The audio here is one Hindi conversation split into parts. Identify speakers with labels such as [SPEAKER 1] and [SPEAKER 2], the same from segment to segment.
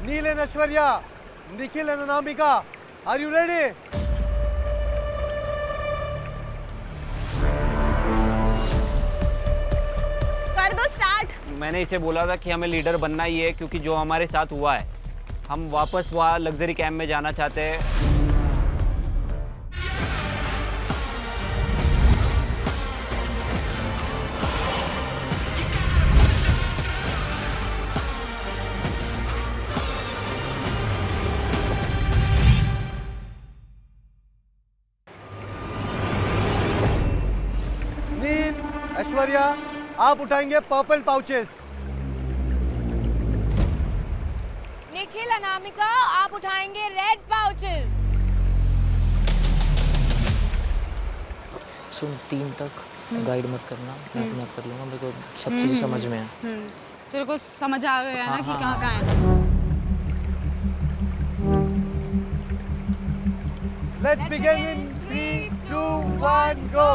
[SPEAKER 1] Neil and Aishwarya, Nikhil and Anamika, are you ready?
[SPEAKER 2] कर दो स्टार्ट।
[SPEAKER 3] मैंने इसे बोला था कि हमें लीडर बनना ही है, क्योंकि जो हमारे साथ हुआ है, हम वापस वहाँ लग्जरी कैंप में जाना चाहते हैं।
[SPEAKER 1] नील, ऐश्वर्या, आप उठाएंगे पर्पल पाउचेस।
[SPEAKER 2] निखिल, अनामिका, आप उठाएंगे रेड पाउचेस।
[SPEAKER 4] सुन 3 तक गाइड मत करना, मैं अपने आप कर लूंगा। मेरे को सब चीजें समझ में है।
[SPEAKER 5] तेरे को समझ आ गया है ना कि कहाँ कहाँ है।
[SPEAKER 1] Let's begin in 3, 2, 1, go.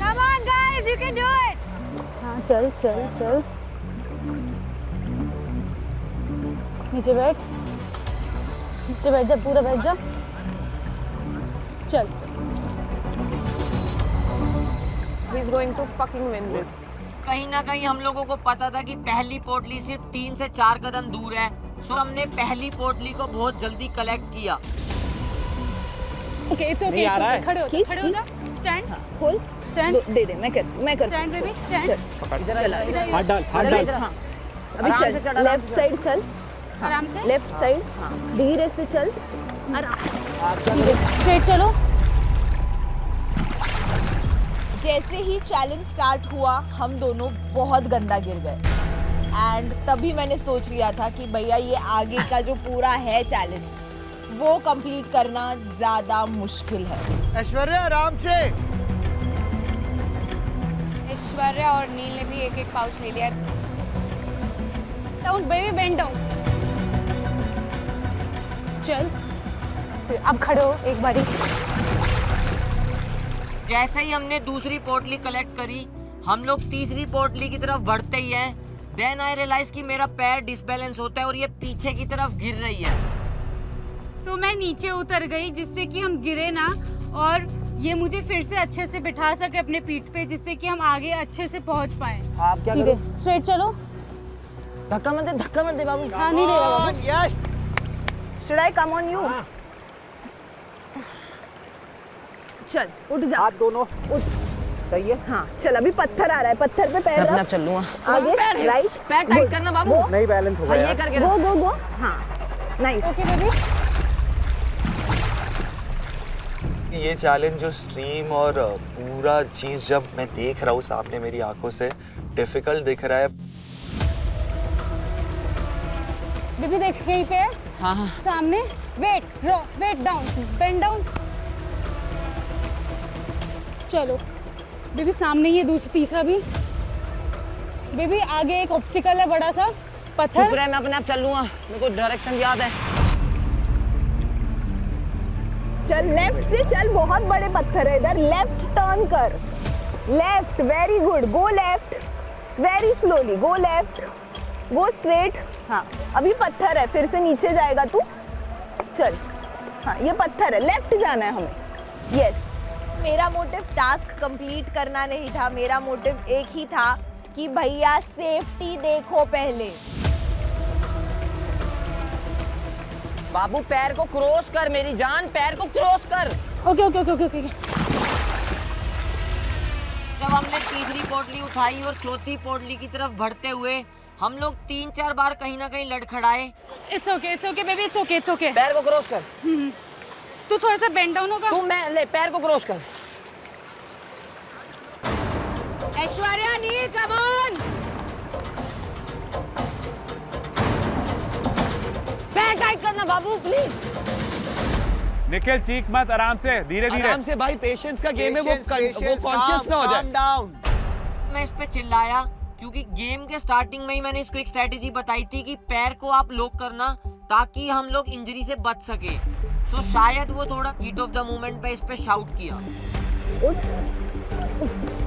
[SPEAKER 2] Come on guys, you can do it.
[SPEAKER 5] हाँ चल चल चल, नीचे बैठ, नीचे बैठ जा, पूरा बैठ जा, चल।
[SPEAKER 2] He's going to fucking win this.
[SPEAKER 6] कहीं ना कहीं हम लोगों को पता था कि पहली पोटली सिर्फ 3 से 4 कदम दूर है, सो हमने पहली पोटली को बहुत जल्दी कलेक्ट किया।
[SPEAKER 5] ओके, इट्स ओके, खड़े हो जा, स्टैंड, खोल, स्टैंड,
[SPEAKER 7] दे दे, मैं कर
[SPEAKER 5] स्टैंड बेबी, स्टैंड,
[SPEAKER 7] इधर
[SPEAKER 3] हाथ डाल, हाथ डाल।
[SPEAKER 7] हाँ, अभी चल, लेफ्ट साइड चल,
[SPEAKER 5] आराम से,
[SPEAKER 7] लेफ्ट साइड, धीरे से चल,
[SPEAKER 5] स्ट्रेट चलो।
[SPEAKER 2] जैसे ही चैलेंज स्टार्ट हुआ, हम दोनों बहुत गंदा गिर गए एंड तभी मैंने सोच लिया था कि भैया ये आगे का जो पूरा है चैलेंज, वो कंप्लीट करना ज्यादा मुश्किल है।
[SPEAKER 1] ऐश्वर्या, आराम से।
[SPEAKER 2] ऐश्वर्या और नील ने भी एक एक पाउच ले लिया।
[SPEAKER 5] डाउन बेबी, बेंड डाउन, चल। अब खड़े हो एक बारी।
[SPEAKER 6] जैसे ही हमने दूसरी पोटली कलेक्ट करी, हम लोग तीसरी पोटली की तरफ बढ़ते ही हैं। देन आई रियलाइज कि मेरा पैर डिसबैलेंस होता है और ये पीछे की तरफ गिर रही है।
[SPEAKER 5] तो मैं नीचे उतर गई जिससे कि हम गिरे ना, और ये मुझे फिर से अच्छे से बिठा सके अपने पीठ पे, जिससे कि हम आगे अच्छे से पहुंच पाए।
[SPEAKER 4] आप क्या
[SPEAKER 5] सीधे
[SPEAKER 4] करो?
[SPEAKER 5] स्ट्रेट चलो।
[SPEAKER 4] धक्का मत दे बाबू।
[SPEAKER 5] हाँ, नहीं देगा बाबू।
[SPEAKER 1] Yes.
[SPEAKER 7] should I come on you? चल, उठ जा,
[SPEAKER 4] हाथ दोनों
[SPEAKER 7] उठ,
[SPEAKER 4] सही है।
[SPEAKER 7] हाँ, चल, अभी पत्थर आ रहा है, पत्थर पे पैर
[SPEAKER 4] मैं अपने
[SPEAKER 7] रख,
[SPEAKER 4] आप चल लूंगा।
[SPEAKER 7] आगे, राइट,
[SPEAKER 6] पैर टाइट करना बाबू।
[SPEAKER 4] नहीं बैलेंस हो
[SPEAKER 6] हाँ,
[SPEAKER 4] गया।
[SPEAKER 6] ये करके
[SPEAKER 7] गो
[SPEAKER 6] रख।
[SPEAKER 7] गो गो, हाँ, नाइस।
[SPEAKER 5] Okay baby.
[SPEAKER 8] ये चैलेंज जो स्ट्रीम और पूरा चीज जब मैं देख रहा हूँ सामने मेरी आंखों से, डिफिकल्ट दिख रहा है।
[SPEAKER 5] बेबी देख, यहीं पे है।
[SPEAKER 4] हाँ हाँ।
[SPEAKER 5] सामने, वेट, रो, वेट डाउन, बेंड डाउन। चलो बेबी, सामने ही है दूसरा, तीसरा भी। बेबी आगे एक ऑब्स्टिकल है, बड़ा सा पत्थर।
[SPEAKER 4] चुप रहे, मैं अपने आप चल लूंगा, मेरे को डायरेक्शन याद है।
[SPEAKER 7] चल, लेफ्ट से चल, बहुत बड़े पत्थर है इधर, लेफ्ट टर्न कर, left, very good, go left, very slowly, go left, go straight. हाँ, अभी पत्थर है, फिर से नीचे जाएगा तू, चल। हाँ, ये पत्थर है, लेफ्ट जाना है हमें। यस।
[SPEAKER 2] मेरा मोटिव टास्क कंप्लीट करना नहीं था, मेरा मोटिव एक ही था कि भैया सेफ्टी देखो पहले।
[SPEAKER 6] बाबू पैर को क्रॉस कर, मेरी जान, पैर को क्रॉस कर।
[SPEAKER 5] Okay okay okay okay okay.
[SPEAKER 6] जब हमने तीसरी पोटली उठाई और चौथी पोटली की तरफ बढ़ते हुए हम लोग 3-4 बार कहीं ना कहीं लड़खड़ाए।
[SPEAKER 5] It's okay baby, it's okay.
[SPEAKER 4] पैर को क्रॉस कर।
[SPEAKER 5] तू थोड़ा सा बेंड डाउन होगा।
[SPEAKER 4] तू मैं ले, पैर को क्रॉस कर।
[SPEAKER 2] ऐश्वर्या, नील, कम ऑन।
[SPEAKER 6] पैर टाइट करना बाबू, प्लीज।
[SPEAKER 9] निखिल चीख मत, आराम से, धीरे धीरे।
[SPEAKER 1] आराम से भाई, पेशेंस का गेम है, वो कॉन्शियस ना हो जाए।
[SPEAKER 6] मैं इस पे चिल्लाया क्योंकि गेम के स्टार्टिंग में ही मैंने इसको एक स्ट्रेटेजी बताई थी कि पैर को आप लॉक करना ताकि हम लोग इंजरी से बच सके। सो शायद वो थोड़ा हीट ऑफ द मोमेंट पे इस पे शाउट किया।
[SPEAKER 7] उठ,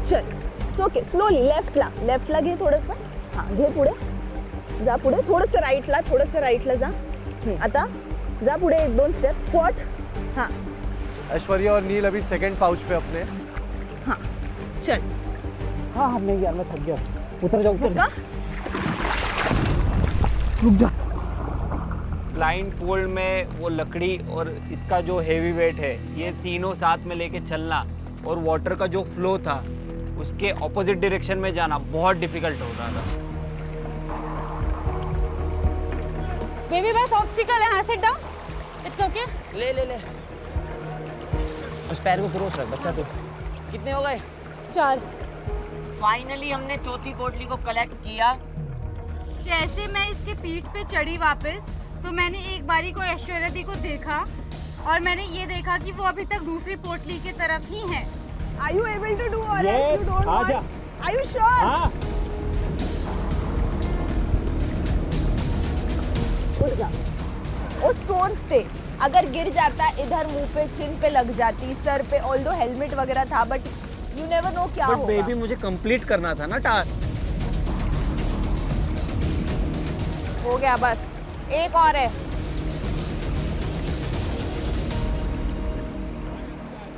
[SPEAKER 7] चल ओके स्लोली लेफ्ट ला घे थोडंसं हां घे पुढे जा पुढे थोडंसं राईटला जा आता जा पुढे 1-2 स्टेप स्क्वॉट हां
[SPEAKER 1] ऐश्वर्या और नील अभी सेकंड पाउच पे अपने।
[SPEAKER 7] हां चल
[SPEAKER 4] हाँ हाँ नहीं यार मैं थक गया उतर जाओ
[SPEAKER 7] का
[SPEAKER 4] रुक जा
[SPEAKER 3] ब्लाइंड फोल्ड में वो लकड़ी और इसका जो हेवी वेट है, ये तीनों साथ में लेके चलना और वाटर का जो फ्लो था उसके ऑपोजिट डायरेक्शन में जाना बहुत डिफिकल्ट हो रहा था।
[SPEAKER 5] बेबी बस ऑब्स्टिकल है, हाँ सिट डाउन, इट्स ओके।
[SPEAKER 6] ले
[SPEAKER 4] उस पैर को क्रॉस रख बच्चा तो
[SPEAKER 6] कितने हो गए?
[SPEAKER 5] 4।
[SPEAKER 6] फाइनली हमने चौथी पोटली को कलेक्ट किया।
[SPEAKER 5] जैसे मैं इसके पीठ पे चढ़ी वापस, तो मैंने एक बारी को ऐश्वर्या दी को देखा और मैंने ये देखा कि वो अभी तक दूसरी पोटली की तरफ ही है।
[SPEAKER 7] Are you able to do or else you don't want? Are you sure?
[SPEAKER 2] उठ जा। वो स्टोन्स थे, अगर गिर जाता इधर मुंह पे चिन पे लग जाती सर पे, ऑल्दो हेलमेट वगैरह था बट यू नेवर नो क्या होगा।
[SPEAKER 3] बेबी मुझे कंप्लीट करना था ना टास्क।
[SPEAKER 2] हो गया बस, एक और है।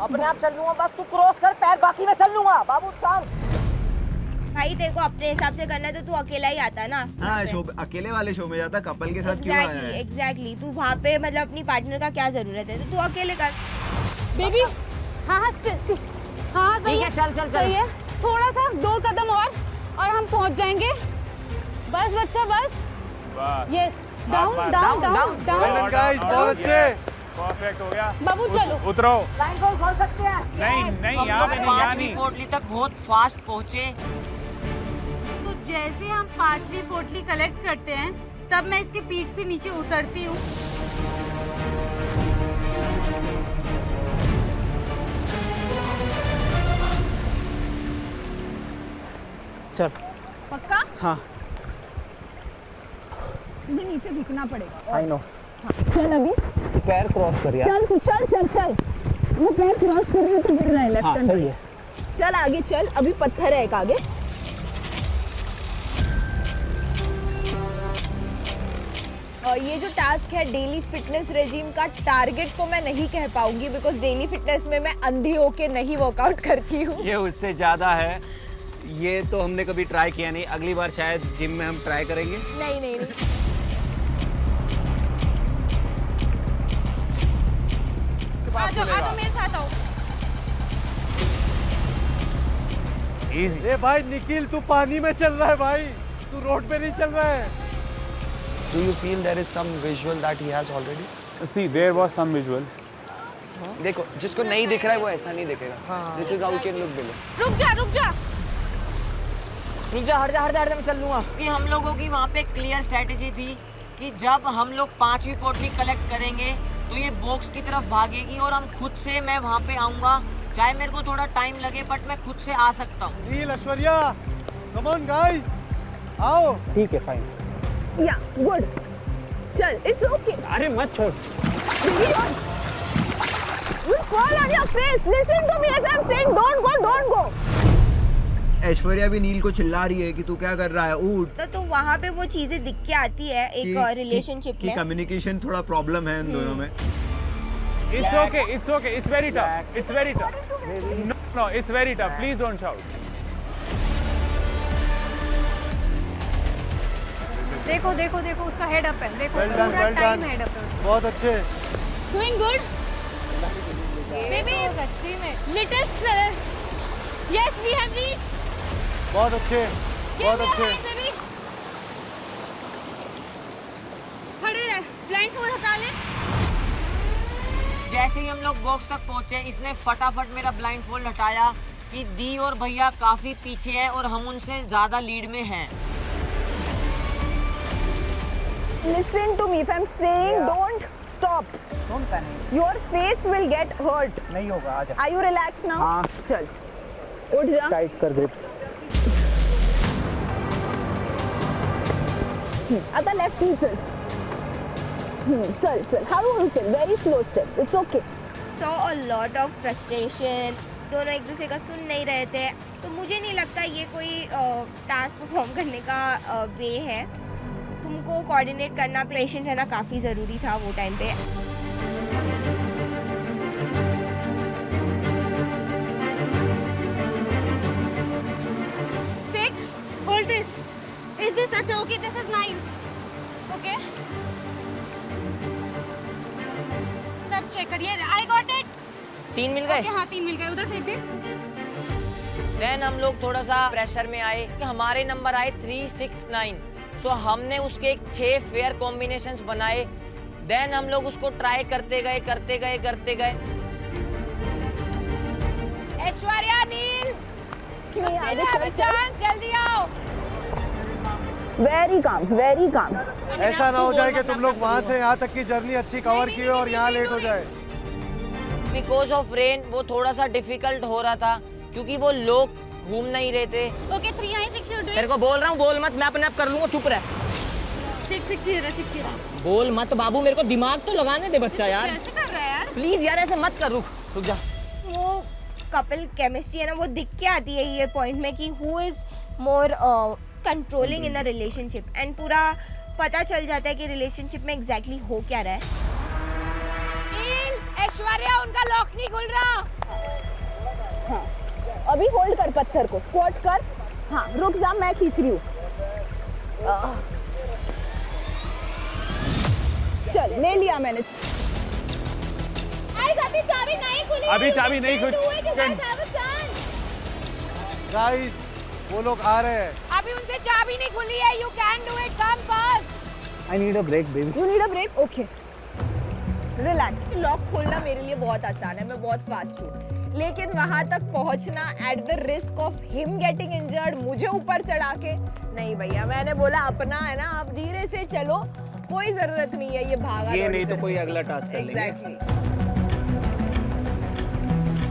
[SPEAKER 6] अपने आप चल लूंगा, बस तू क्रॉस कर पैर, बाकी मैं चल लूंगा। बाबू शांत।
[SPEAKER 10] भाई तेरे को अपने हिसाब से करना है तो तू अकेला ही आता ना।
[SPEAKER 8] हाँ शो अकेले वाले शो में जाता, कपल के साथ क्यों आया है?
[SPEAKER 10] एग्जैक्टली तू वहाँ पे मतलब अपनी पार्टनर का क्या जरूरत है, तो तू अकेले कर।
[SPEAKER 5] बेबी हाँ हाँ हाँ सही है,
[SPEAKER 6] चल
[SPEAKER 5] सही है। थोड़ा सा 2 कदम और हम पहुंच जाएंगे। बस बच्चा बस, yes down down down
[SPEAKER 1] Well
[SPEAKER 5] down.
[SPEAKER 1] done guys, बहुत अच्छे।
[SPEAKER 9] परफेक्ट हो गया।
[SPEAKER 5] बाबू चलो
[SPEAKER 9] उतरो।
[SPEAKER 6] लाइन को खोल सकते हैं।
[SPEAKER 9] नहीं
[SPEAKER 6] हम
[SPEAKER 9] यहाँ
[SPEAKER 6] लोग
[SPEAKER 9] पे नहीं
[SPEAKER 6] 5वीं
[SPEAKER 9] जानी।
[SPEAKER 6] पोटली तक बहुत फास्ट पहुंचे।
[SPEAKER 5] तो जैसे हम 5वीं पोटली कलेक्ट करते हैं, तब मैं इसके पीठ से नीचे उतरती हूँ।
[SPEAKER 4] चल
[SPEAKER 7] पक्का
[SPEAKER 4] हाँ
[SPEAKER 7] तुझे नीचे झुकना पड़ेगा।
[SPEAKER 4] आई नो
[SPEAKER 7] चल अभी
[SPEAKER 4] पैर क्रॉस कर यार।
[SPEAKER 7] चल तू चल वो पैर क्रॉस कर रहे तो गिर रहा है लेफ्ट
[SPEAKER 4] हाँ
[SPEAKER 7] हैंड।
[SPEAKER 4] सही है।
[SPEAKER 7] चल आगे चल, अभी पत्थर है एक आगे।
[SPEAKER 2] ये जो टास्क है डेली फिटनेस रेजिम का, टारगेट तो मैं नहीं कह पाऊंगी बिकॉज डेली फिटनेस में मैं अंधी होके नहीं वर्कआउट करती हूँ।
[SPEAKER 3] ये उससे ज़्यादा है, ये तो हमने कभी ट्राई किया नहीं। अगली बार शायद जिम में हम ट्राई करेंगे।
[SPEAKER 2] नहीं
[SPEAKER 5] आ जाओ मेरे साथ आओ।
[SPEAKER 9] इजी।
[SPEAKER 1] ए भाई निखिल, तू पानी में चल रहा है भाई, तू रोड पे नहीं चल रहा है।
[SPEAKER 8] Do you feel there is some visual that he has already?
[SPEAKER 9] See, there was some visual.
[SPEAKER 8] देखो जिसको नहीं दिख रहा है वो ऐसा नहीं दिखेगा। This is how you can look below.
[SPEAKER 5] रुक जा
[SPEAKER 6] रुक जा, हट जा मैं चल लूंगा। कि हम लोगों की वहाँ पे क्लियर स्ट्रेटेजी थी कि जब हम लोग 5वीं पोटली कलेक्ट करेंगे तो ये बॉक्स की तरफ भागेगी और हम खुद से मैं वहाँ पे आऊँगा, चाहे मेरे को थोड़ा टाइम लगे बट मैं खुद से आ सकता हूँ।
[SPEAKER 1] नील, ऐश्वर्या, come on guys, आओ।
[SPEAKER 4] ठीक है फाइन।
[SPEAKER 7] या गुड चल इट्स ओके।
[SPEAKER 4] अरे मत छोड़।
[SPEAKER 7] You fall on your face. Listen to me as I'm saying. Don't go.
[SPEAKER 8] Aishwarya भी नील को चिल्ला रही है कि तू क्या कर रहा है, उठ।
[SPEAKER 10] तो वहाँ पे वो चीजें दिख के आती है एक रिलेशनशिप में।
[SPEAKER 8] कम्युनिकेशन थोड़ा प्रॉब्लम है इन दोनों में।
[SPEAKER 9] It's okay. It's very tough. No, it's very tough. Please don't shout.
[SPEAKER 5] देखो उसका हेड अप है। देखो
[SPEAKER 1] Well done,
[SPEAKER 5] पूरा
[SPEAKER 1] well
[SPEAKER 5] time
[SPEAKER 1] done.
[SPEAKER 5] Head up है।
[SPEAKER 1] बहुत अच्छे।
[SPEAKER 5] Doing good. Maybe
[SPEAKER 10] सच्ची में।
[SPEAKER 5] latest. Yes, we have reached.
[SPEAKER 1] बहुत अच्छे, बहुत अच्छे।
[SPEAKER 5] बेबी खड़े रह, ब्लाइंड फोल्ड हटा ले।
[SPEAKER 6] जैसे ही हम लोग बॉक्स तक पहुंचे, इसने फटाफट मेरा ब्लाइंड फोल्ड हटाया कि दी और भैया काफी पीछे हैं और हम उनसे ज्यादा लीड में हैं।
[SPEAKER 7] Listen to me. If I'm saying don't stop.
[SPEAKER 4] Don't panic.
[SPEAKER 7] Your face will get hurt.
[SPEAKER 4] नहीं होगा आजा।
[SPEAKER 7] Are you relaxed now?
[SPEAKER 4] हाँ।
[SPEAKER 7] चल उठ जा।
[SPEAKER 4] टाइट कर ग्रिप।
[SPEAKER 7] आता लेफ्ट ही चल। चल हळूहळू चल, very slow steps. It's okay.
[SPEAKER 10] Saw a lot of frustration दोनों एक दूसरे का सुन नहीं रहे थे। तो मुझे नहीं लगता ये कोई टास्क परफॉर्म करने का वे है। तुमको कोऑर्डिनेट करना, पेशेंट रहना काफ़ी ज़रूरी था वो टाइम पे।
[SPEAKER 5] Hold this. Is this अच्छा? Okay, this is 9. Okay. सब चेक करिए. I got it.
[SPEAKER 6] 3 मिल गए।
[SPEAKER 5] Okay, हाँ 3 मिल गए. उधर फेंक दे.
[SPEAKER 6] देन हम लोग थोड़ा सा प्रेशर में आए कि हमारे नंबर आए 369। सो हमने उसके 6 फेयर कॉम्बिनेशंस बनाए। देन हम लोग उसको ट्राई करते गए।
[SPEAKER 7] ऐश्वर्या, नील, जल्दी आओ। Very calm.
[SPEAKER 1] ऐसा ना हो जाए कि तुम लोग वहाँ से यहाँ तक की जर्नी अच्छी कवर की हो और यहाँ लेट हो जाए।
[SPEAKER 6] बिकॉज ऑफ रेन वो थोड़ा सा डिफिकल्ट हो रहा था क्योंकि वो लोग घूम नहीं रहे थे।
[SPEAKER 5] Okay, 396 you're doing.
[SPEAKER 6] तेरे को बोल रहा हूँ, बोल मत, मैं अपने आप कर लूंगा, चुप रह।
[SPEAKER 5] 660.
[SPEAKER 6] बोल मत बाबू, मेरे को दिमाग तो लगाने दे बच्चा यार।
[SPEAKER 5] कैसे कर रहा है यार?
[SPEAKER 6] प्लीज यार ऐसे मत कर, रुक जा।
[SPEAKER 10] वो कपल केमिस्ट्री है ना, वो दिख के आती है ये पॉइंट में कि who is more controlling in the relationship, and पूरा पता चल जाता है कि रिलेशनशिप में एग्जैक्टली हो क्या रहा है।
[SPEAKER 7] ऐश्वर्या, उनका लॉक नहीं खुल रहा। हाँ, अभी होल्ड कर पत्थर को, स्क्वाट कर। हाँ, रुक जा, मैं खींच रही हूँ। चल, ले लिया मैंने।
[SPEAKER 5] अभी चाबी नहीं खुली।
[SPEAKER 9] अभी चाबी नहीं खुली।
[SPEAKER 1] गाइस, वो लोग आ रहे हैं।
[SPEAKER 7] अभी उनसे चाबी नहीं खुली है। You can do it, come fast.
[SPEAKER 1] I need a break baby.
[SPEAKER 7] You need a break? Okay, relax.
[SPEAKER 2] Lock खोलना मेरे लिए बहुत आसान है, मैं बहुत फास्ट हूँ, लेकिन वहां तक पहुंचना at the risk of him getting injured, मुझे ऊपर चढ़ा के नहीं भैया। मैंने बोला अपना है ना, आप धीरे से चलो, कोई जरूरत नहीं है ये भागा
[SPEAKER 3] ये नहीं तो कोई अगला टास्क कर लेंगे।
[SPEAKER 2] एग्जैक्टली।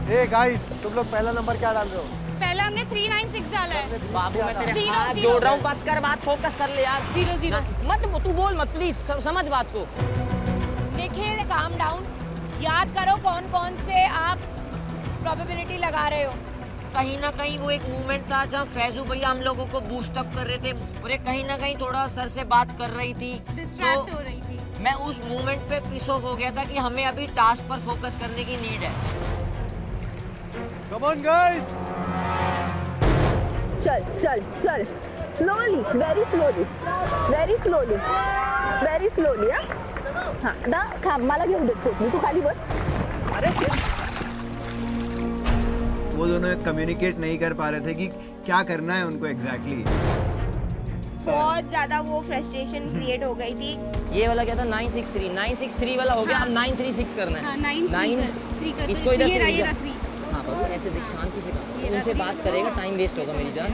[SPEAKER 1] ए गाइस, तुम लोग पहला नंबर क्या डाल रहे हो?
[SPEAKER 5] पहला हमने 396 डाला है।
[SPEAKER 6] बाबू मैं तेरे
[SPEAKER 5] 0,
[SPEAKER 6] हाथ
[SPEAKER 5] 0,
[SPEAKER 6] जोड़ रहा हूँ, बात कर, बात फोकस कर ले यार।
[SPEAKER 5] 0.
[SPEAKER 6] मत तू बोल मत प्लीज, समझ बात को।
[SPEAKER 7] Nikhil, calm down. याद करो कौन कौन से आप प्रोबेबिलिटी लगा रहे हो।
[SPEAKER 6] कहीं ना कहीं वो एक मूवमेंट था जहाँ फैजू भैया हम लोगों को बूस्ट अप कर रहे थे और एक कहीं ना कहीं थोड़ा सर से बात कर रही थी,
[SPEAKER 5] डिस्ट्रैक्ट हो रही थी।
[SPEAKER 6] मैं उस मूवमेंट पे पीस ऑफ हो गया था कि हमें अभी टास्क पर फोकस करने की नीड है।
[SPEAKER 1] Come on guys.
[SPEAKER 7] चल, स्लोली, वेरी स्लोली। हाँ, दा मला घेऊन दे, तू खाली बस।
[SPEAKER 11] वो दोनों कम्युनिकेट नहीं कर पा रहे थे कि क्या करना है उनको एग्जैक्टली।
[SPEAKER 10] बहुत ज़्यादा वो फ्रस्ट्रेशन क्रिएट हो गई थी।
[SPEAKER 6] ये वाला क्या था? 963 वाला हो गया। अब 936 करना है।
[SPEAKER 5] हाँ, 9 कर।
[SPEAKER 6] इसको इधर से
[SPEAKER 5] ये
[SPEAKER 6] ले
[SPEAKER 5] 3।
[SPEAKER 6] हाँ बाबू, ऐसे देख, शांति से काम, उनसे बात करेगा, टाइम वेस्ट होगा मेरी जान।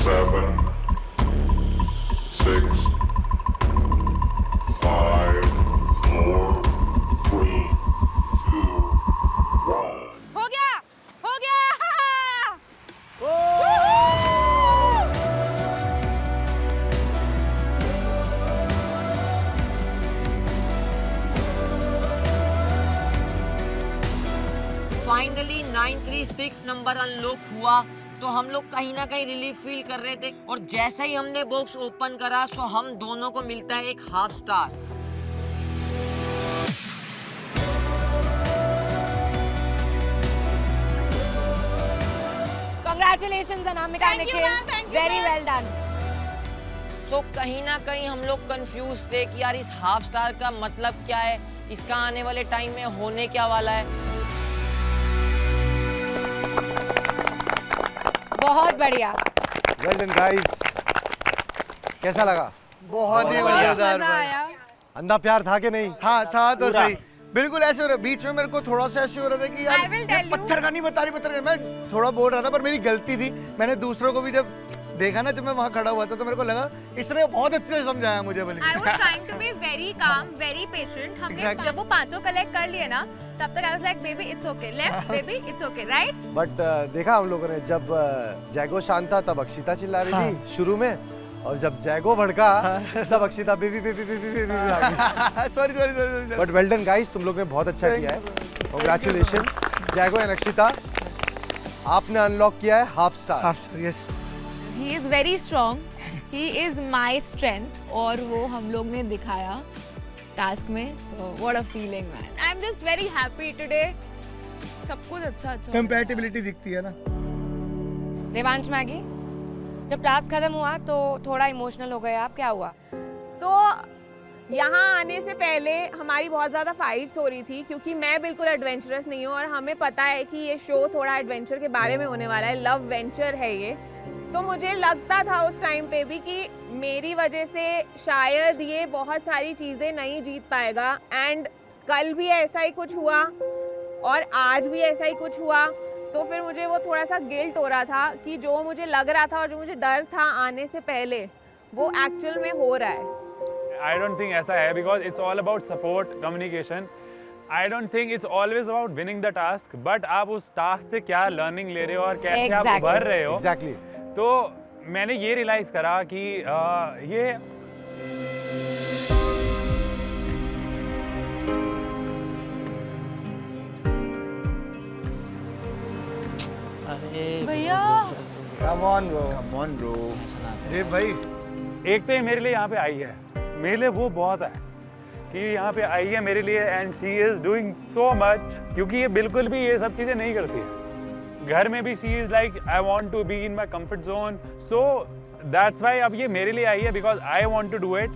[SPEAKER 12] 7, 6, 5, 4, 3, 2, 1.
[SPEAKER 5] हो गया।
[SPEAKER 6] फाइनली 936 नंबर अनलॉक हुआ तो हम लोग कहीं ना कहीं रिलीफ फील कर रहे थे और जैसे ही हमने बॉक्स ओपन करा सो हम दोनों को मिलता है एक half star.
[SPEAKER 7] Congratulations Anamika, Nikhil, very well done.
[SPEAKER 6] So कहीं ना कहीं हम लोग कंफ्यूज थे कि यार इस हाफ स्टार का मतलब क्या है, इसका आने वाले टाइम में होने क्या वाला है।
[SPEAKER 7] बहुत बढ़िया।
[SPEAKER 1] Well done guys. कैसा लगा?
[SPEAKER 11] बहुत ही मजेदार भाई।
[SPEAKER 1] अंधा प्यार था कि नहीं?
[SPEAKER 11] हाँ था तो सही, बिल्कुल ऐसे हो रहा है। बीच में मेरे को थोड़ा सा ऐसे हो रहा था कि यार मैं पत्थर का नहीं बता रही, मैं थोड़ा बोल रहा था पर मेरी गलती थी। मैंने दूसरों को भी जब देखा ना, जब मैं वहाँ खड़ा हुआ था तो मेरे को लगा इसने बहुत अच्छे से समझाया मुझे। बोले
[SPEAKER 5] I was trying to be very calm, very patient. हमने जब वो पांचों कलेक्ट कर लिए ना, तब तक I was like, baby it's okay, left baby it's okay, right?
[SPEAKER 1] But देखा हम लोगों ने, जब जैगो शांत था तब अक्षिता चिल्ला रही थी शुरू में, और जब जैगो भड़का तब Akshita baby baby baby baby आ गई।
[SPEAKER 11] Sorry
[SPEAKER 1] but well done guys, तुम लोग ने बहुत अच्छा किया है, कांग्रेचुलेशन। जैगो एंड अक्षिता, आपने अनलॉक किया है half star.
[SPEAKER 11] Yes,
[SPEAKER 2] he is very strong, he is my strength, और वो हम लोग ने दिखाया टास्क में। So what a feeling man, I am just very happy today. सब कुछ अच्छा
[SPEAKER 11] कंपैटिबिलिटी दिखती है ना।
[SPEAKER 13] देवांश मैगी, जब टास्क खत्म हुआ तो थोड़ा इमोशनल हो गए आप, क्या हुआ?
[SPEAKER 7] तो यहाँ आने से पहले हमारी बहुत ज़्यादा फाइट्स हो रही थी, क्योंकि मैं बिल्कुल एडवेंचरस नहीं हूँ और हमें पता है कि ये शो थोड़ा एडवेंचर के बारे में होने वाला है, लव वेंचर है ये। तो मुझे लगता था उस टाइम पे भी कि मेरी वजह से शायद ये बहुत सारी चीज़ें नहीं जीत पाएगा, एंड कल भी ऐसा ही कुछ हुआ और आज भी ऐसा ही कुछ हुआ। तो फिर मुझे वो थोड़ा सा गिल्ट हो रहा था कि जो मुझे लग रहा था और जो मुझे डर था आने से पहले, वो एक्चुअल में हो रहा है।
[SPEAKER 9] I don't think ऐसा है, because it's all about support, communication. I don't think it's always about winning the task, but आप उस टास्क से क्या लर्निंग ले रहे हो और कैसे आप उभर रहे हो।
[SPEAKER 1] Exactly.
[SPEAKER 9] तो मैंने ये रियलाइज करा कि ये
[SPEAKER 5] भैया
[SPEAKER 11] कम ऑन ब्रो। देव भाई,
[SPEAKER 9] एक तो ये मेरे लिए यहाँ पे आई है, मेरे लिए वो बहुत है कि यहाँ पे आई है मेरे लिए, and she is doing so much, क्योंकि ये बिल्कुल भी ये सब चीज़ें नहीं करती है। घर में भी she is like I want to be in my comfort zone, so that's why अब ये मेरे लिए आई है, because I want to do it.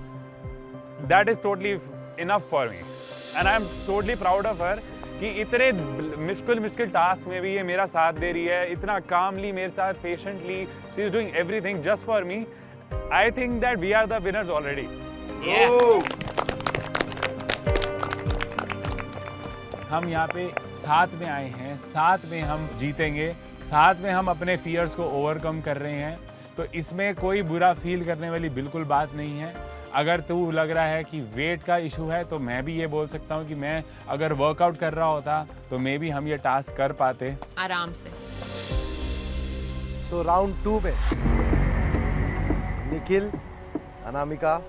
[SPEAKER 9] That is totally enough for me, and I am totally proud of her कि इतने मुश्किल टास्क में भी ये मेरा साथ दे रही है, इतना कामली मेरे साथ, patiently she is doing everything just for me. I think that we are the winners already. हम यहाँ पे साथ में आए हैं, साथ में हम जीतेंगे, साथ में हम अपने फियर्स को ओवरकम कर रहे हैं, तो इसमें कोई बुरा फील करने वाली बिल्कुल बात नहीं है। अगर तू लग रहा है कि वेट का इशू है, तो मैं भी ये बोल सकता हूँ कि मैं अगर वर्कआउट कर रहा होता तो मे भी हम ये टास्क कर पाते
[SPEAKER 2] आराम से।
[SPEAKER 1] सो राउंड 2 में निखिल, अनामिका,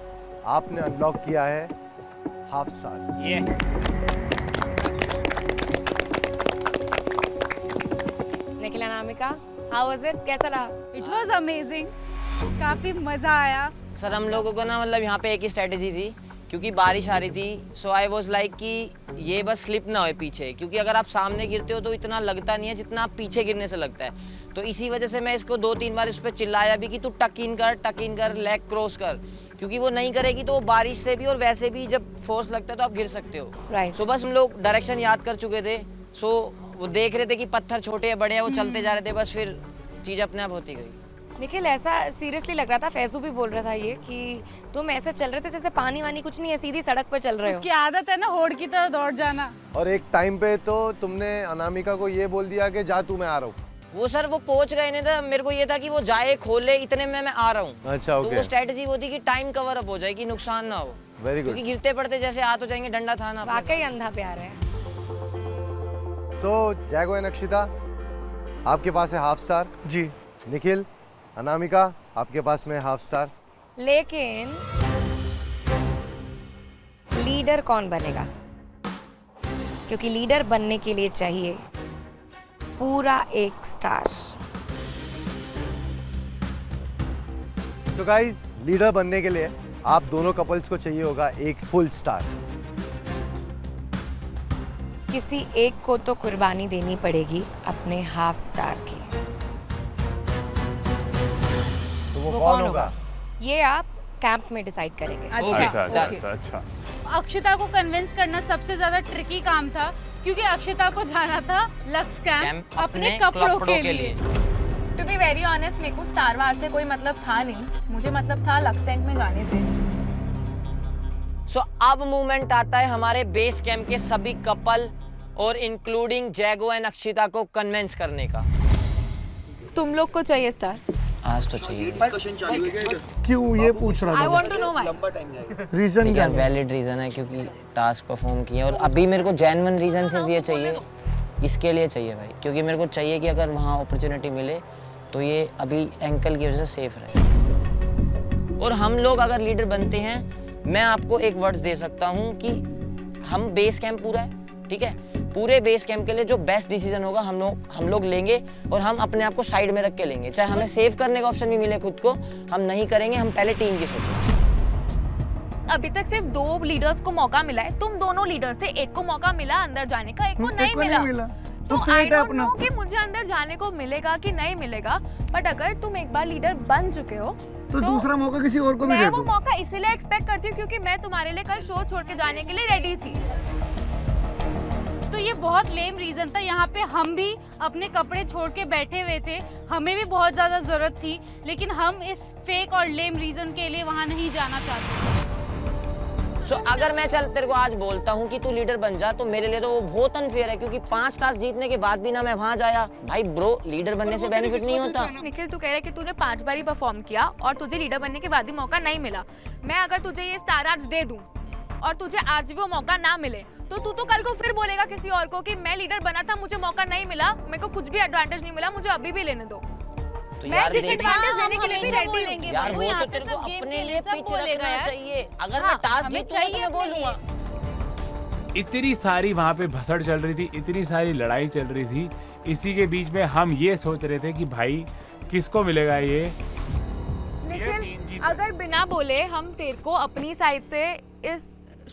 [SPEAKER 1] आपने अनलॉक किया है हाफ स्टार।
[SPEAKER 3] ये
[SPEAKER 13] Nikhil, Anamika, how was it, कैसा रहा?
[SPEAKER 5] इट वाज अमेजिंग, काफी मजा आया।
[SPEAKER 6] सर हम लोगों को ना मतलब यहाँ पे एक ही स्ट्रेटेजी थी, क्योंकि बारिश आ रही थी, सो आई वाज लाइक कि ये बस स्लिप ना हो पीछे, क्योंकि अगर आप सामने गिरते हो तो इतना लगता नहीं है जितना आप पीछे गिरने से लगता है। तो इसी वजह से मैं इसको 2-3 बार इस पर चिल्लाया भी कि तू टक इन कर, लेग क्रॉस कर, क्योंकि वो नहीं करेगी तो बारिश से भी और वैसे भी जब फोर्स लगता है तो आप गिर सकते हो।
[SPEAKER 13] राइट।
[SPEAKER 6] सो बस हम लोग डायरेक्शन याद कर चुके थे, सो वो देख रहे थे कि पत्थर छोटे या बड़े हैं, वो चलते जा रहे थे, बस फिर चीज़ अपने आप होती गई।
[SPEAKER 13] निखिल, ऐसा सीरियसली लग रहा था, फैजू भी बोल रहा था ये कि तुम ऐसे चल रहे थे जैसे पानी वानी कुछ नहीं है, सीधी सड़क पे चल रहे हो।
[SPEAKER 5] उसकी आदत है ना होड़ की तरह दौड़ जाना।
[SPEAKER 1] और एक टाइम पे तो तुमने अनामिका को ये बोल दिया कि जा तू, मैं आ रहा हूँ।
[SPEAKER 6] वो सर वो पहुंच गए नहीं था, मेरे को ये था कि वो जाए खोले, इतने में मैं आ रहा हूँ।
[SPEAKER 1] अच्छा, ओके।
[SPEAKER 6] तो वो स्ट्रेटजी वो थी कि टाइम कवर अप हो जाए, कि नुकसान ना हो।
[SPEAKER 1] Very good.
[SPEAKER 6] क्योंकि गिरते पड़ते जैसे आ तो जाएंगे, डंडा था ना।
[SPEAKER 13] वाकई अंधा प्यार है।
[SPEAKER 1] सो जैगो एंड अक्षिता, आपके पास है हाफ स्टार।
[SPEAKER 11] जी।
[SPEAKER 1] निखिल, अनामिका, आपके पास में हाफ स्टार।
[SPEAKER 13] लेकिन लीडर कौन बनेगा? क्योंकि लीडर बनने के लिए चाहिए पूरा 1 स्टार।
[SPEAKER 1] सो गाइस, लीडर बनने के लिए आप दोनों कपल्स को चाहिए होगा 1 फुल स्टार।
[SPEAKER 13] किसी एक को तो कुर्बानी देनी पड़ेगी अपने हाफ स्टार की।
[SPEAKER 1] तो वो कौन होगा?
[SPEAKER 13] ये आप कैंप में डिसाइड करेंगे।
[SPEAKER 9] अच्छा।
[SPEAKER 5] अक्षिता को कन्विंस करना सबसे ज्यादा ट्रिकी काम था, क्योंकि अक्षिता को जाना था लक्स कैंप अपने कपड़ों के लिए।
[SPEAKER 2] टू बी वेरी ऑनेस्ट, मेरे को स्टार वार से कोई मतलब था नहीं, मुझे मतलब था लक्स कैंप में जाने से।
[SPEAKER 6] सो अब मूवमेंट आता है हमारे बेस कैंप के सभी कपल और इंक्लूडिंग जैगो एंड अक्षिता को कन्विंस करने का।
[SPEAKER 2] तुम लोग को चाहिए स्टार?
[SPEAKER 4] आज तो चाहिए।
[SPEAKER 11] क्यों ये पूछ रहा था?
[SPEAKER 2] I want to know why.
[SPEAKER 11] Reason क्या है?
[SPEAKER 6] वैलिड रीजन है, क्योंकि टास्क परफॉर्म किए, और अभी मेरे को जेन्युइन रीजन सिर्फ ये चाहिए, इसके लिए चाहिए भाई, क्योंकि मेरे को चाहिए कि अगर वहाँ अपॉर्चुनिटी मिले तो ये अभी एंकल की वजह से सेफ रहे। और हम लोग अगर लीडर बनते हैं, मैं आपको एक वर्ड्स दे सकता हूँ कि हम बेस कैंप पूरा है, ठीक है, पूरे बेस कैंप के लिए जो बेस्ट डिसीजन होगा हम लोग लेंगे और हम अपने आप को साइड में रख के लेंगे। चाहे हमें सेव करने का ऑप्शन भी मिले खुद को, हम नहीं करेंगे, हम पहले टीम की सोचेंगे।
[SPEAKER 14] अभी तक सिर्फ 2 लीडर्स को मौका मिला है, तुम दोनों लीडर्स थे, एक को मौका मिला अंदर जाने का, एक को नहीं मिला। तो आई डोंट नो कि मुझे अंदर जाने को मिलेगा कि नहीं मिलेगा, बट अगर तुम एक बार लीडर बन चुके हो
[SPEAKER 11] तो दूसरा मौका किसी और को भी दे
[SPEAKER 14] मैं
[SPEAKER 11] दो।
[SPEAKER 14] वो मौका इसलिए एक्सपेक्ट करती हूँ क्योंकि मैं तुम्हारे लिए कल शो छोड़ के जाने के लिए रेडी थी।
[SPEAKER 5] तो ये बहुत लेम रीजन था। यहाँ पे हम भी अपने कपड़े छोड़ के बैठे हुए थे, हमें भी बहुत ज्यादा जरूरत थी, लेकिन हम इस फेक और लेम रीजन के लिए वहाँ नहीं जाना चाहते।
[SPEAKER 6] So, अगर मैं चल तेरे को आज बोलता हूँ कि तू लीडर बन जा, तो मेरे लिए तो वो बहुत अनफेयर है, क्योंकि 5 टास्क जीतने के बाद भी ना मैं वहाँ जाया। भाई ब्रो, लीडर बनने से बेनिफिट नहीं होता।
[SPEAKER 14] निखिल, तू कह रहा है कि तूने 5 बार ही परफॉर्म किया और तुझे लीडर बनने के बाद भी मौका नहीं मिला। मैं अगर तुझे ये स्टार आज दे दूं और तुझे आज वो मौका ना मिले, तो तू तो कल को फिर बोलेगा किसी और को कि मैं लीडर बना था, मुझे मौका नहीं मिला, मेरे को कुछ भी एडवांटेज नहीं मिला, मुझे अभी भी लेने दो।
[SPEAKER 6] तो
[SPEAKER 14] मैं डिसएडवांटेज लेने के लिए भी रेडी हूं।
[SPEAKER 6] यार वो तो तेरे को अपने लिए पिच रखना चाहिए। अगर मैं टास्क जीतूंगा तो मैं बोलूंगा।
[SPEAKER 9] इतनी सारी वहाँ पे भसड़ चल रही थी, इतनी सारी लड़ाई चल रही थी, इसी के बीच में हम ये सोच रहे थे कि भाई किसको मिलेगा ये।
[SPEAKER 14] निखिल, अगर बिना बोले हम तेरे को अपनी साइड से इस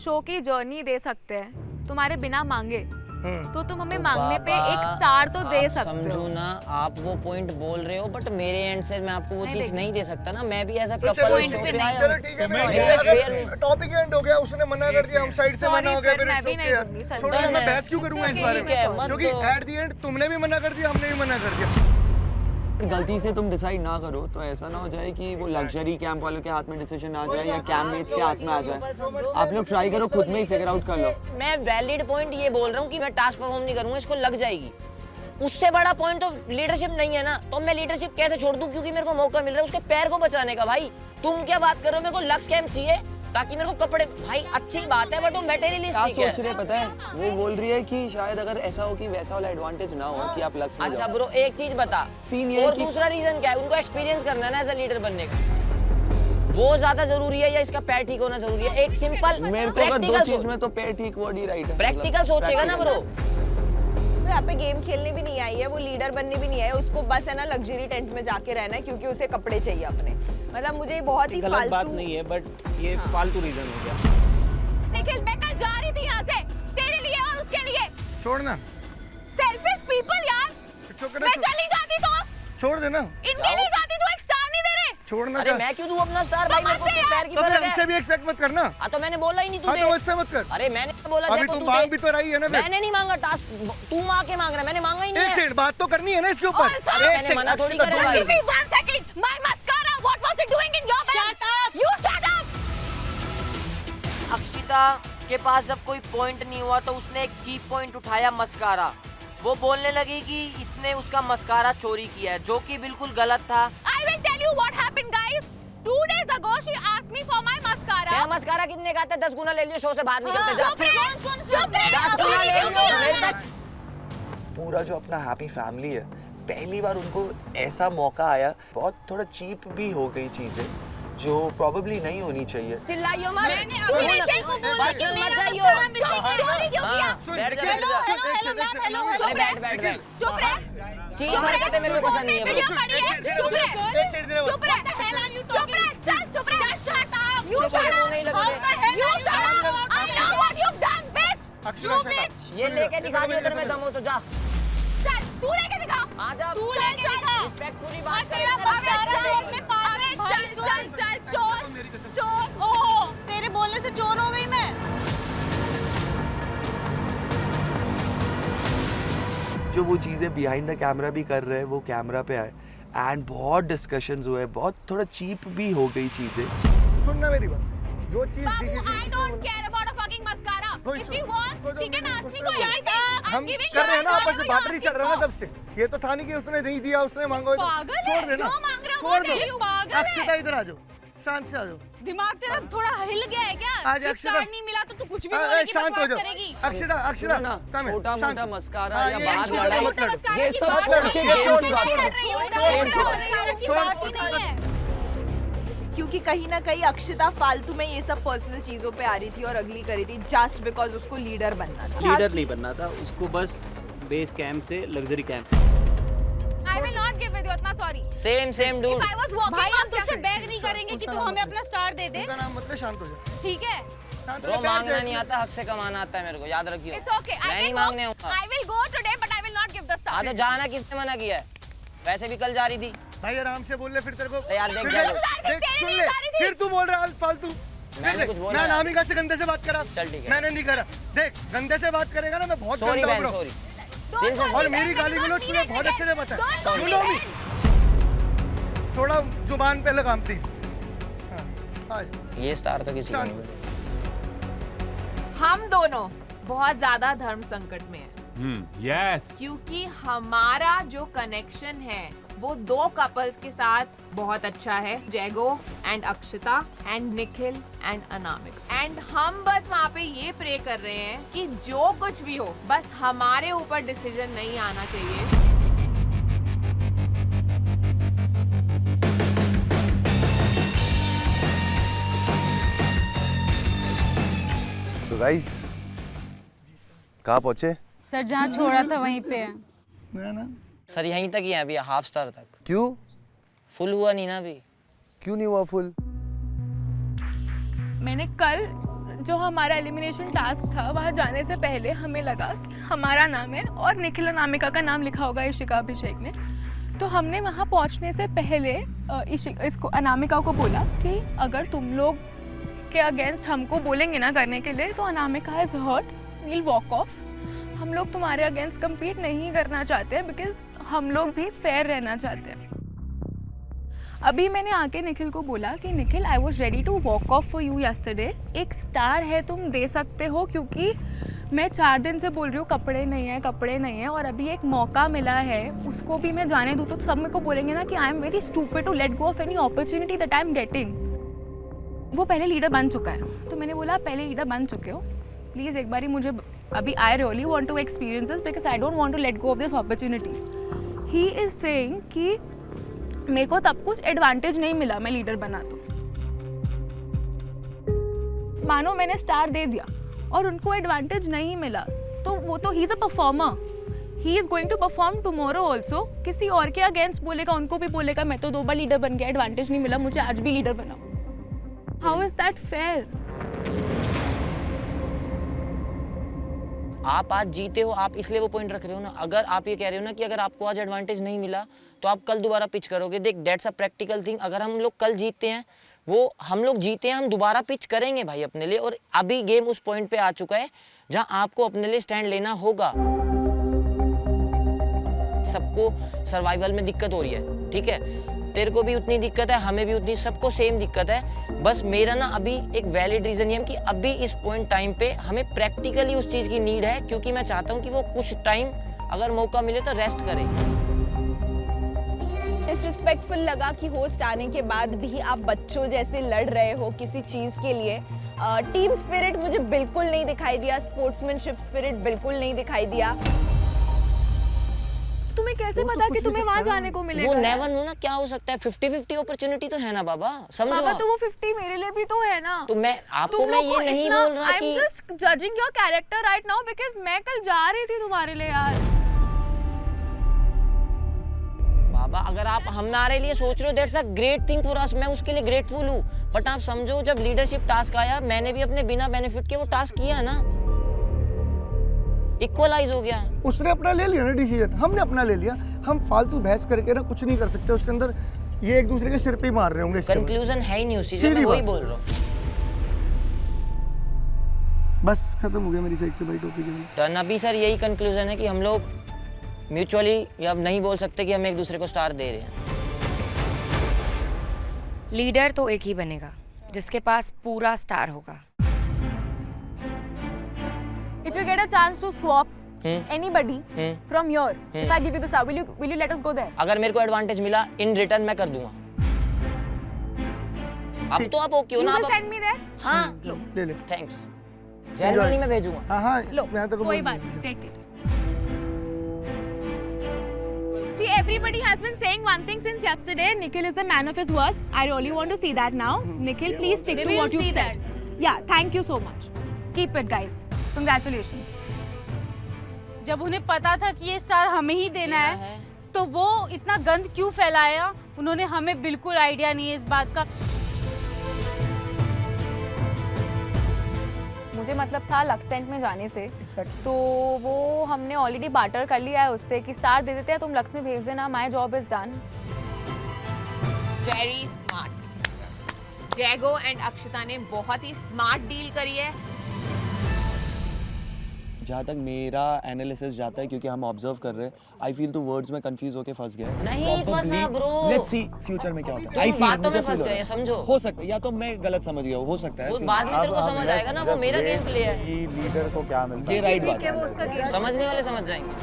[SPEAKER 14] शो की जर्नी दे सकते हैं, तुम्हारे बिना मांगे, तो तुम हमें मांगने पे एक स्टार तो दे सकते हो।
[SPEAKER 6] समझो ना, आप वो पॉइंट बोल रहे हो, बट मेरे एंड से मैं आपको वो चीज नहीं दे सकता ना। मैं भी ऐसा कपल शो पे आया
[SPEAKER 11] चलो ठीक है, टॉपिक एंड हो गया, उसने मना कर दिया, हम साइड से मना हो गया, फिर
[SPEAKER 14] मैं भी नहीं दूंगी सर।
[SPEAKER 11] मैं बहस क्यों करूंगा इस बारे में, क्योंकि एट द एंड तुमने भी मना कर दिया, हमने भी मना कर दिया।
[SPEAKER 15] गलती से तुम डिसाइड ना करो तो ऐसा ना हो जाए कि वो लग्जरी कैंप वालों के हाथ में डिसीजन आ जाए या कैंप मेट्स के हाथ में आ जाए। आप लोग ट्राई करो, खुद में ही फिगर आउट कर लो।
[SPEAKER 6] मैं वैलिड पॉइंट ये बोल रहा हूँ कि मैं टास्क परफॉर्म नहीं करूंगा, इसको लग जाएगी। उससे बड़ा पॉइंट तो लीडरशिप नहीं है ना, तो मैं लीडरशिप कैसे छोड़ दूं क्योंकि मेरे को मौका मिल रहा है उसके पैर को बचाने का। भाई तुम क्या बात कर रहे हो, मेरे को लक्स कैंप चाहिए ताकि मेरे को कपड़े। भाई अच्छी बात है, बट वो मटेरियलिस्टिक है।
[SPEAKER 15] सोच रहे पता है, वो बोल रही है कि शायद अगर ऐसा हो कि वैसा वाला एडवांटेज ना हो कि आप लक्ष्य।
[SPEAKER 6] अच्छा ब्रो, एक चीज बता, और दूसरा रीजन क्या है? उनको एक्सपीरियंस करना है ना एज अ लीडर बनने का, वो ज्यादा जरूरी है या इसका पैर ठीक होना जरूरी है? एक सिंपल
[SPEAKER 15] प्रैक्टिकल सोच में तो पैर ठीक वर्ड ही राइट है।
[SPEAKER 6] प्रैक्टिकल सोचेगा ना ब्रो।
[SPEAKER 2] यहाँ पे गेम खेलने भी नहीं आई है, वो लीडर बनने भी नहीं आई है, उसको बस है ना लग्जरी टेंट में जाके रहना है क्योंकि उसे कपड़े चाहिए अपने। मतलब मुझे बहुत ही
[SPEAKER 3] गलत बात नहीं है, बट ये फालतू रीजन हो गया।
[SPEAKER 14] निखिल, मैं कल जा रही थी यहाँ से तेरे लिए और उसके लिए।
[SPEAKER 11] छोड़ना
[SPEAKER 14] सेल्फिश पीपल यार, मैं चली जाती तो
[SPEAKER 11] छोड़ देना,
[SPEAKER 14] इनके लिए जाती तो एक स्टार नहीं दे रहे।
[SPEAKER 11] छोड़ना।
[SPEAKER 6] अरे मैं क्यों दूं अपना स्टार? भाई मेरे को उसके पैर की
[SPEAKER 11] तो
[SPEAKER 6] परवाह
[SPEAKER 11] हमसे भी एक्सपेक्ट मत करना।
[SPEAKER 6] हाँ तो मैंने बोला ही नहीं, तू
[SPEAKER 11] हाँ
[SPEAKER 6] दे।
[SPEAKER 11] तो उससे मत कर।
[SPEAKER 6] अरे मैंने बोला
[SPEAKER 11] अभी तुम मांग भी तो रही है ना।
[SPEAKER 6] मैंने नहीं मांगा टास्क, तू मांग के मांग रहा है, मैंने मांगा ही नहीं है।
[SPEAKER 11] एक सेकंड, बात तो करनी है ना इसके ऊपर।
[SPEAKER 6] अरे मैंने मना थोड़ी करा है भाई।
[SPEAKER 14] Give me 1 second. My mascara, what was it doing in your bag? Shut up. You shut up.
[SPEAKER 6] Akshita के पास जब कोई पॉइंट नहीं हुआ तो उसने एक चीप पॉइंट उठाया, मस्कारा। वो बोलने लगी कि इसने उसका मस्कारा चोरी किया है, जो कि बिल्कुल गलत था।
[SPEAKER 14] I will tell you what happened, guys. 2 days ago, she asked me for my mascara.
[SPEAKER 6] क्या मस्कारा कितने का आता है? 10 गुना ले लियो, शो से बाहर निकलते जा।
[SPEAKER 14] चुप रहे।
[SPEAKER 6] 10 गुना ले लियो।
[SPEAKER 8] पूरा जो अपना हैप्पी फैमिली है, पहली बार उनको ऐसा मौका आया, बहुत थोड़ा चीप भी हो गई चीजें जो प्रोबेबली नहीं होनी चाहिए।
[SPEAKER 6] चिल्लाइयो मत।
[SPEAKER 14] मैंने अपने निखिल को बोला कि मेरा मस्कारा मिसिंग है। चोरी क्यों किया?
[SPEAKER 6] बैठ जा, बैठ जा।
[SPEAKER 14] Hello ma'am, hello.
[SPEAKER 6] अरे बैठ बैठ बैठ।
[SPEAKER 14] चुप रहे।
[SPEAKER 6] चीप हरकतें मेरे को पसंद नहीं है।
[SPEAKER 14] वीडियो पड़ी है। चुप रहे। चुप रहे। चुप रहे। चल चुप रहे। Just shut up. You shut up. You shut up. I know what you've done, bitch. You bitch.
[SPEAKER 6] ये लेके दिखा दियो तेरे में दम हो तो जा।
[SPEAKER 14] चल तू लेके दिखा।
[SPEAKER 6] आजा।
[SPEAKER 14] तू लेके दिखा।
[SPEAKER 6] रिस्पेक्टफुली बात कर।
[SPEAKER 14] तेरा मस्कारा अपने पास में। चल चल चोर चोर। ओहो, तेरे बोलने से चोर हो गई मैं।
[SPEAKER 8] जो वो चीज़ें बिहाइंड द कैमरा भी कर रहे हैं, वो कैमरा पे आए एंड बहुत डिस्कशंस हुए, बहुत थोड़ा चीप भी हो गई चीज़ें।
[SPEAKER 11] सुनना मेरी बात, जो चीज़ दिखी थी
[SPEAKER 14] I don't care about a fucking mascara. If she wants, she can ask me questions.
[SPEAKER 11] हम कर रहे हैं ना, आपस में बातरी चल रहा है तब से। ये तो था नहीं कि उसने नहीं दिया, उसने मांगा।
[SPEAKER 14] पागल
[SPEAKER 11] छोड़
[SPEAKER 14] है,
[SPEAKER 11] देना,
[SPEAKER 14] जो मांग रहे हो
[SPEAKER 11] छोड़
[SPEAKER 14] वो दे, ये पागल है।
[SPEAKER 11] अक्षिता इधर आ जाओ, शांत से आ जाओ।
[SPEAKER 2] दिमाग तेरा थोड़ा हिल गया है क्या?
[SPEAKER 11] आज अक्षिता
[SPEAKER 2] स्टार नहीं मिला तो तू कुछ भी बोलने की
[SPEAKER 11] शांत हो
[SPEAKER 2] बकवास
[SPEAKER 11] जाओ।
[SPEAKER 2] करेगी।
[SPEAKER 11] अक्षिता अक्षिता
[SPEAKER 15] छोटा मोटा मस्कारा या बात
[SPEAKER 2] छोटा
[SPEAKER 15] लड़ाई,
[SPEAKER 2] मोटा मस्कारा
[SPEAKER 15] ये
[SPEAKER 2] की
[SPEAKER 15] सब
[SPEAKER 2] बात
[SPEAKER 15] छोड़ के
[SPEAKER 2] नहीं है।
[SPEAKER 15] गेम की बात करो।
[SPEAKER 2] छोटा मोटा मस्कारा की बात ही नहीं है। क्योंकि कहीं ना कहीं अक्षिता फालतू में ये सब पर्सनल चीजों पे आ रही थी और अगली करी थी जस्ट बिकॉज उसको लीडर बनना था।
[SPEAKER 3] लीडर नहीं बनना था उसको, बस बेस कैंप से luxury camp.
[SPEAKER 14] I will not give with you, इतना sorry.
[SPEAKER 15] Same dude.
[SPEAKER 14] If I was walking
[SPEAKER 5] भाई
[SPEAKER 14] up,
[SPEAKER 5] हम तुझसे बैग नहीं करेंगे कि तू हमें अपना स्टार दे दे,
[SPEAKER 11] उसका नाम मतलब शांत हो जा।
[SPEAKER 5] ठीक है?
[SPEAKER 15] ब्रो मांगना नहीं आता, हक से कमाना आता है मेरे को, याद रखियो।
[SPEAKER 14] It's okay.
[SPEAKER 15] मैं नहीं मांगने आऊंगा।
[SPEAKER 14] I will go today, but I will not give the star.
[SPEAKER 15] हाँ तो जाना किसने मना किया है? वैसे भी कल जा रही थी।
[SPEAKER 11] भाई आराम से बोल ले फिर तेरे को।
[SPEAKER 15] यार देख
[SPEAKER 11] फिर
[SPEAKER 15] क्या
[SPEAKER 11] देख सुन ले, फिर तू बोल रहा है फालतू।
[SPEAKER 15] मैंने कुछ बोला
[SPEAKER 11] मैं
[SPEAKER 15] यार।
[SPEAKER 11] अनामिका से गंदे से बात करा।
[SPEAKER 15] चल ठीक है।
[SPEAKER 11] मैंने नहीं करा। देख गंदे से बात करेगा ना मैं बहुत
[SPEAKER 15] सॉरी
[SPEAKER 11] गंदा
[SPEAKER 15] बहन,
[SPEAKER 11] हूँ
[SPEAKER 15] सॉरी।
[SPEAKER 11] दिल से। और मेरी गाली गलौज तुम्हें बहुत अच्छे से पता है।
[SPEAKER 15] Sorry.
[SPEAKER 11] You know me. थोड़ा जुबान पे लगाम प्लीज।
[SPEAKER 15] ये स्टार तो किसी का नहीं।
[SPEAKER 2] हम दोनों बहुत ज्यादा धर्म संकट में हैं।
[SPEAKER 16] यस।
[SPEAKER 2] क्योंकि हमारा जो कनेक्शन है वो दो कपल्स के साथ बहुत अच्छा है, Jago and Akshita and Nikhil and Anamika. And हम बस वहाँ पे ये प्रे कर रहे हैं कि जो कुछ भी हो बस हमारे ऊपर डिसीजन नहीं आना चाहिए।
[SPEAKER 1] So guys, कहाँ पहुँचे?
[SPEAKER 5] सर जहाँ छोड़ा था वहीं पे है।
[SPEAKER 15] सर यहीं तक ही है अभी, हाफ स्टार तक।
[SPEAKER 1] क्यों?
[SPEAKER 15] फुल हुआ नहीं ना अभी।
[SPEAKER 1] क्यों नहीं हुआ फुल?
[SPEAKER 14] मैंने कल जो हमारा एलिमिनेशन टास्क था वहाँ जाने से पहले हमें लगा कि हमारा नाम है और निखिल अनामिका का नाम लिखा होगा इशिका अभिषेक ने। तो हमने वहाँ पहुँचने से पहले इसको अनामिका को बोला कि अगर तुम लोग के अगेंस्ट हमको बोलेंगे ना करने के लिए तो Anamika is hurt, will walk off. हम लोग तुम्हारे अगेंस्ट कम्पीट नहीं करना चाहते बिकॉज हम लोग भी फेयर रहना चाहते हैं। अभी मैंने आके निखिल को बोला कि Nikhil I was ready to walk off for you yesterday, एक स्टार है तुम दे सकते हो, क्योंकि मैं 4 दिन से बोल रही हूँ कपड़े नहीं है और अभी एक मौका मिला है उसको भी मैं जाने दूँ तो सब मेरे को बोलेंगे ना कि I am very stupid to let go of any opportunity that I am getting. वो पहले लीडर बन चुका है तो मैंने बोला पहले लीडर बन चुके हो, प्लीज़ एक बारी मुझे अभी I really want to experience this because I don't want to let go of this opportunity. He is saying कि मेरे को तब कुछ एडवांटेज नहीं मिला मैं लीडर बना तो मानो मैंने स्टार दे दिया और उनको एडवांटेज नहीं मिला तो वो तो he is a performer, he is going to perform tomorrow also. किसी और के अगेंस्ट बोलेगा, उनको भी बोलेगा मैं तो 2 बार लीडर बन गया, एडवांटेज नहीं मिला, मुझे आज भी लीडर बनाओ। How is that fair?
[SPEAKER 15] आप आज जीते हो, आप इसलिए वो पॉइंट रख रहे हो ना। अगर आप ये कह रहे हो ना कि अगर आपको आज एडवांटेज नहीं मिला तो आप कल दोबारा पिच करोगे, देख दैट्स अ प्रैक्टिकल थिंग। अगर हम लोग कल जीतते हैं, वो हम लोग जीते हैं, हम दोबारा पिच करेंगे भाई अपने लिए। और अभी गेम उस पॉइंट पे आ चुका है जहां आपको अपने लिए स्टैंड लेना होगा। सबको सर्वाइवल में दिक्कत हो रही है, ठीक है, तेरे को भी उतनी दिक्कत है, हमें भी उतनी, सबको सेम दिक्कत है। बस मेरा ना अभी एक वैलिड रीजन ये है कि अभी इस पॉइंट टाइम पे हमें प्रैक्टिकली उस चीज़ की नीड है, क्योंकि मैं चाहता हूँ कि वो कुछ टाइम अगर मौका मिले तो रेस्ट करे।
[SPEAKER 2] डिसरिस्पेक्टफुल लगा कि होस्ट आने के बाद भी आप बच्चों जैसे लड़ रहे हो किसी चीज़ के लिए। टीम स्पिरिट मुझे बिल्कुल नहीं दिखाई दिया, स्पोर्ट्समैनशिप स्पिरिट बिल्कुल नहीं दिखाई दिया।
[SPEAKER 14] तुम्हें कैसे पता कि तुम्हें वहाँ जाने को मिलेगा?
[SPEAKER 15] वो नेवर नो ना, क्या हो सकता है, 50-50 अपॉर्चुनिटी तो है ना बाबा, समझो
[SPEAKER 14] बाबा
[SPEAKER 15] आप।
[SPEAKER 14] तो वो 50 मेरे लिए भी तो है ना।
[SPEAKER 15] तो मैं आपको मैं ये नहीं बोल रहा कि
[SPEAKER 14] I'm just judging your character right now because मैं कल जा रही थी तुम्हारे लिए यार।
[SPEAKER 15] बाबा अगर आप हमारे लिए सोच रहे हो that's a great thing for us, मैं उसके लिए ग्रेटफुल हूँ। बट आप समझो जब लीडरशिप टास्क आया, मैंने भी अपने बिना बेनिफिट के वो टास्क किया है ना, इक्वलाइज हो गया।
[SPEAKER 11] उसने अपना ले लिया ना डिसीजन, हमने अपना ले लिया। हम फालतू बहस करके ना कुछ नहीं कर सकते उसके अंदर, ये एक दूसरे के सिर पे ही मार रहे होंगे।
[SPEAKER 15] कंक्लूजन है ही नहीं उस चीज में, मैं वही बोल रहा हूँ।
[SPEAKER 11] बस खत्म हो गया मेरी साइड से भाई टॉपिक।
[SPEAKER 15] डन। अभी सर यही कंक्लूजन है कि हम लोग म्यूचुअली या नहीं बोल सकते कि हम एक दूसरे को स्टार दे रहे हैं।
[SPEAKER 13] लीडर तो एक ही बनेगा जिसके पास पूरा स्टार होगा।
[SPEAKER 14] If you get a chance to swap anybody from here, if I give you the star, will you let us go there?
[SPEAKER 15] अगर मेरे को एडवांटेज मिला इन रिटर्न मैं कर दूंगा। अब तो आप ओके हो ना?
[SPEAKER 14] You will send me there?
[SPEAKER 15] हाँ
[SPEAKER 11] ले ले।
[SPEAKER 15] थैंक्स, जनरली मैं भेजूंगा।
[SPEAKER 11] हाँ हाँ
[SPEAKER 14] लो
[SPEAKER 11] मैं तो
[SPEAKER 14] कोई बात नहीं, take it। See, everybody has been saying one thing since yesterday. Nikhil is the man of his words. I really want to see that now. Nikhil, please stick to what you said. Yeah, thank you so much. Keep it, guys. Congratulations.
[SPEAKER 5] जब उन्हें पता था कि ये स्टार हमें ही देना है तो वो इतना गंद क्यों फैलाया? उन्होंने हमें बिल्कुल आइडिया नहीं है इस बात का।
[SPEAKER 14] मुझे मतलब था लक्स टेंट में जाने से, तो वो हमने ऑलरेडी बार्टर कर लिया है उससे कि स्टार दे देते हैं, तुम लक्स में भेज देना, my job is done.
[SPEAKER 2] Very smart. जैगो and Akshita ने बहुत ही स्मार्ट डील करी है।
[SPEAKER 8] जहाँ तक मेरा एनालिसिस जाता है, क्योंकि हम ऑब्जर्व कर रहे हैं, आई फील तो वर्ड्स में कंफ्यूज होके फंस गया।
[SPEAKER 15] नहीं फंसा ब्रो।
[SPEAKER 8] लेट्स सी फ्यूचर में क्या होता है।
[SPEAKER 15] आई फील बातों में फंस गए, समझो।
[SPEAKER 8] हो सकता है, या तो मैं गलत समझ गया, हो सकता है।
[SPEAKER 15] वो बाद में तेरे को समझ आएगा ना, वो मेरा गेम प्ले है।
[SPEAKER 9] लीडर को क्या मिलता है?
[SPEAKER 8] ये राइट बात है।
[SPEAKER 15] समझने वाले समझ जाएंगे।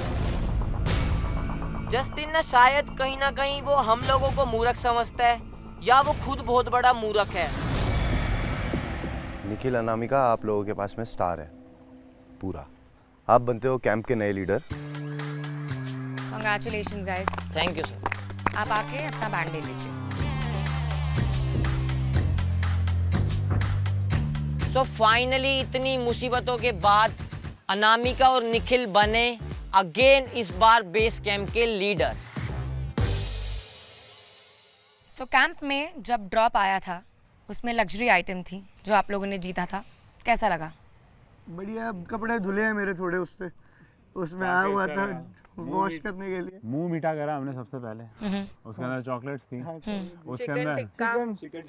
[SPEAKER 6] जस्टिन ना शायद कहीं ना कहीं वो हम लोगों को मूर्ख समझता है, या वो खुद बहुत बड़ा मूर्ख है।
[SPEAKER 1] निखिल, अनामिका, आप लोगों के पास में स्टार है पूरा। आप बनते हो कैंप के नए leader.
[SPEAKER 13] Congratulations guys.
[SPEAKER 15] Thank you sir.
[SPEAKER 13] आप आके अपना बैंड ले लीजिए।
[SPEAKER 6] So finally इतनी मुसीबतों के बाद अनामिका और निखिल बने अगेन इस बार बेस कैंप के लीडर।
[SPEAKER 13] सो कैंप में जब ड्रॉप आया था उसमें लग्जरी आइटम थी जो आप लोगों ने जीता था, कैसा लगा?
[SPEAKER 11] बढ़िया, कपड़े धुले हैं मेरे थोड़े, उसमें आया हुआ था वॉश करने के लिए।
[SPEAKER 9] मुंह मीठा करा हमने सबसे पहले। उसके अंदर चॉकलेट्स थी, उसके अंदर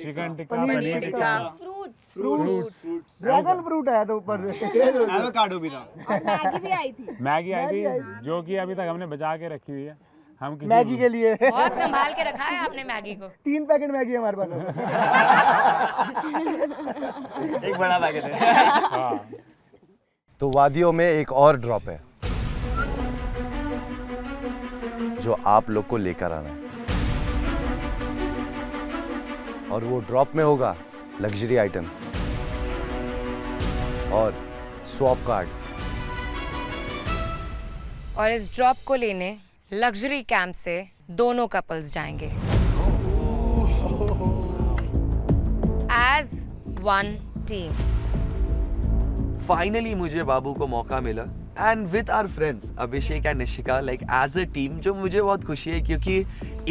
[SPEAKER 9] chicken tikka, paneer tikka,
[SPEAKER 11] fruits, dragon fruit आया था ऊपर से, एवोकाडो भी था,
[SPEAKER 7] मैगी भी आई थी।
[SPEAKER 9] मैगी आई थी जो कि अभी तक हमने बचा के रखी हुई है। हम किसी
[SPEAKER 11] मैगी के लिए
[SPEAKER 13] बहुत संभाल के रखा है आपने मैगी को।
[SPEAKER 11] 3 पैकेट मैगी हमारे पास।
[SPEAKER 8] एक बड़ा पैकेट है।
[SPEAKER 1] तो वादियों में एक और ड्रॉप है जो आप लोग को लेकर आना है, और वो ड्रॉप में होगा लग्जरी आइटम और स्वैप कार्ड।
[SPEAKER 13] और इस ड्रॉप को लेने लग्जरी कैंप से दोनों कपल्स जाएंगे एज वन टीम।
[SPEAKER 8] फाइनली मुझे बाबू को मौका मिला and with our friends Abhishek and Nishika, like as a team, जो मुझे बहुत खुशी है क्योंकि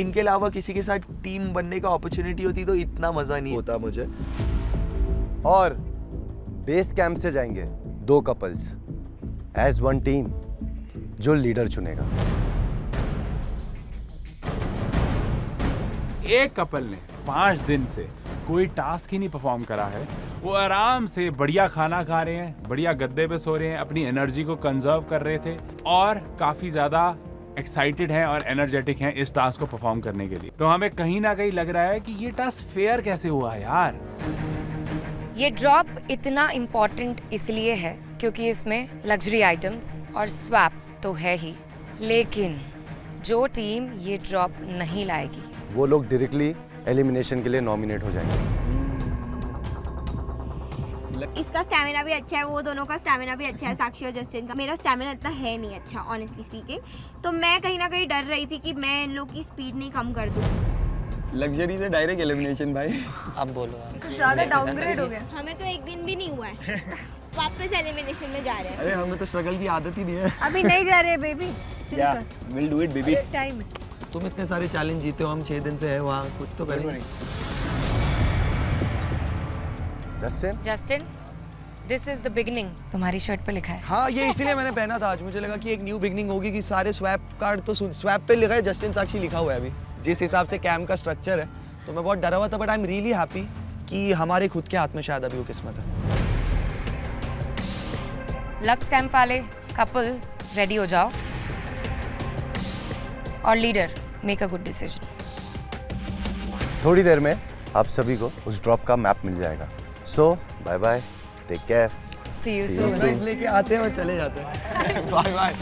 [SPEAKER 8] इनके अलावा किसी के साथ टीम बनने का अपॉर्चुनिटी होती तो इतना मजा नहीं होता मुझे।
[SPEAKER 1] और बेस कैंप से जाएंगे 2 कपल्स एज वन टीम, जो लीडर चुनेगा।
[SPEAKER 9] एक कपल ने 5 दिन से कोई टास्क ही नहीं परफॉर्म करा है, वो आराम से बढ़िया खाना खा रहे हैं, बढ़िया गद्दे पे सो रहे हैं, अपनी एनर्जी को कंजर्व कर रहे थे और काफी ज्यादा एक्साइटेड हैं और एनर्जेटिक हैं इस टास्क को परफॉर्म करने के लिए। तो हमें कहीं ना कहीं लग रहा है कि ये टास्क फेयर कैसे हुआ यार।
[SPEAKER 13] ये ड्रॉप इतना इम्पोर्टेंट इसलिए है क्योंकि इसमें लग्जरी आइटम्स और स्वैप तो है ही, लेकिन जो टीम ये ड्रॉप नहीं लाएगी
[SPEAKER 1] वो लोग डायरेक्टली एलिमिनेशन के लिए नॉमिनेट हो जाएंगे।
[SPEAKER 10] इसका स्टैमिना भी अच्छा है, वो दोनों का स्टैमिना भी अच्छा है, साक्षी और जस्टिन का। मेरा स्टैमिना इतना है नहीं अच्छा ऑनेस्टली स्पीकिंग, तो मैं कहीं ना कहीं डर रही थी कि मैं इन लोग की स्पीड नहीं कम कर दूँ।
[SPEAKER 8] लग्जरी से डायरेक्ट एलिमिनेशन भाई।
[SPEAKER 15] अब बोलो
[SPEAKER 10] तो ज़्यादा डाउनग्रेड हो गया। हमें तो एक दिन भी नहीं हुआ है, वापस एलिमिनेशन में जा रहे हैं।
[SPEAKER 8] अरे हमें तो स्ट्रगल की आदत ही नहीं है।
[SPEAKER 7] अभी नहीं जा रहे baby,
[SPEAKER 8] will do it baby.
[SPEAKER 7] Time
[SPEAKER 8] तुम इतने सारे चैलेंज जीते हो, हम 6 दिन से है वहाँ, कुछ तो करेंगे।
[SPEAKER 13] Justin, this is the beginning, तुम्हारी शर्ट पे लिखा है।
[SPEAKER 8] हाँ, ये इसीलिए मैंने पहना था आज, मुझे लगा कि एक न्यू बिगिनिंग होगी कि सारे स्वैप कार्ड तो स्वैप पे लिखा है, जस्टिन साक्षी लिखा हुआ है अभी, जिस हिसाब से कैंप का स्ट्रक्चर है। तो मैं बहुत डरा हुआ था, but I am really happy कि हमारे खुद के हाथ में शायद अभी वो किस्मत है।
[SPEAKER 13] लक्स कैंप वाले कपल्स रेडी हो जाओ और leader make a good decision.
[SPEAKER 1] थोड़ी देर में आप सभी को उस ड्रॉप का मैप मिल जाएगा। So bye bye, take care,
[SPEAKER 13] see you soon.
[SPEAKER 8] लेके आते हैं और चले जाते हैं। Bye bye.